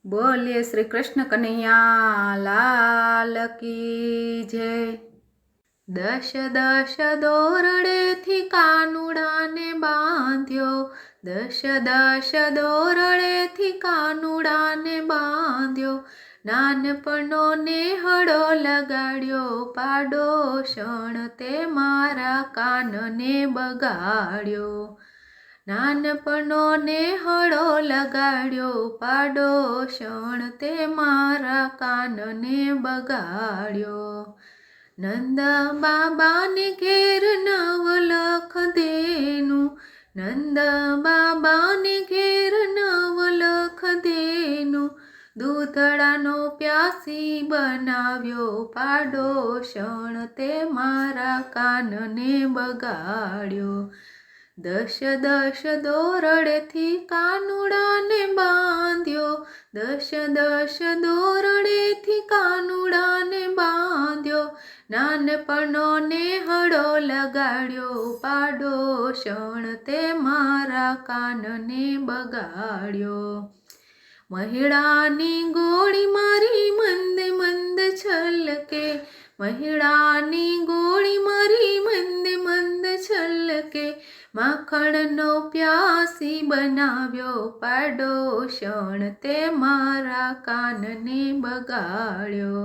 बोलिए श्री कृष्ण कन्हैया लाल की जय। दश दश दोरड़े थी कानुड़ा ने बांध्यो, दश दश दोरड़े थी कानुड़ा ने बांध्यो। नानपणो ने हड़ो लगाड्यो, पाडोशण ते मारा कान ने बगाड्यो। नानपणो ने हड़ो लगाड्यो, पाडोशण ते मारा कान ने बगाड्यो। नंद बाबा ने घेर नवलख देनु, नंद बाबा ने घेर नवलख देनु। दूधड़ानो प्यासी बनाव्यो, पाडोशण ते मारा कान ने बगाड्यो। दश दश दोरड़े थी कानुड़ा ने बांध्यो, दश दश दोरड़े थी कानुड़ा ने बांध्यो। नानपणो ने हड़ो लगाड्यो, पाडोशण ते मारा कान ने बगाड्यो। महिड़ानी गोળી मारी मंदे मंदे छलके, महिड़ानी गोળી मारी मंदे मंदे छलके। माखणनो प्यासी बनाव्यो, पाडोशण ते मारा कान ने बगाड्यो।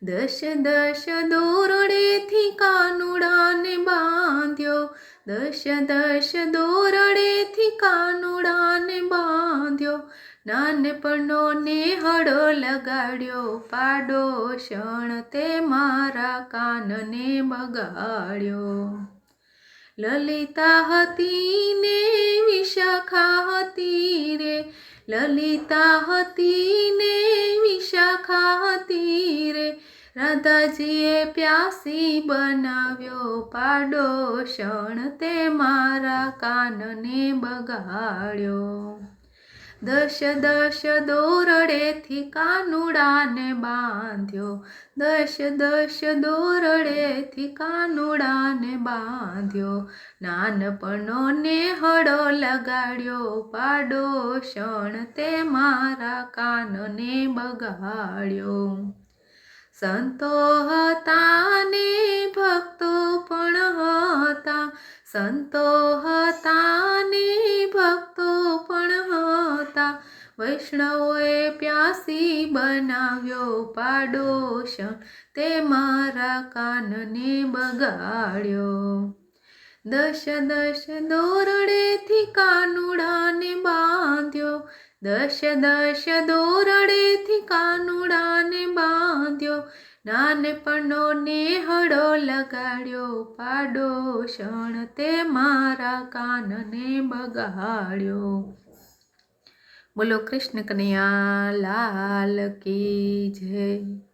दश दश दोरड़े थी कानुड़ा ने बांध्यो, दश दश दोरड़े थी कानुड़ा ने बांध्यो। नानपणो ने हड़ो लगाड्यो, पाडोशण ते मारा कान ने बगाड्यो। ललिता हती ने विशाखा हती रे, ललिता हती ने विशाखा हती रे। राधाजीए प्यासी बनाव्यो, पाडोशण ते मारा कान ने बगाड्यो। दश दश दोरड़े थी कानुड़ा ने बांध्यो, दश दश दोरड़े थी कानुड़ा ने बांध्यो। नानपणो ने हड़ो लगाड्यो, पाडोशण ते मारा कान ने बगाड्यो। संतो हता ने भक्तो पण हता, संतो हता ने भक्तो पण हता। वैष्णवोए प्यासी बनाव्यो, पाडोशण ते मारा कान ने बगाड्यो। दश दश दोरड़े थी कानुड़ा ने बांध्यो, दश दश दोरड़े थी कानुड़ा ने बांध्यो। नानपणो ने हड़ो लगाड्यो, पाडोशण ते मारा कान ने बगाड्यो। बोलो कृष्ण कन्हैया लाल की जय।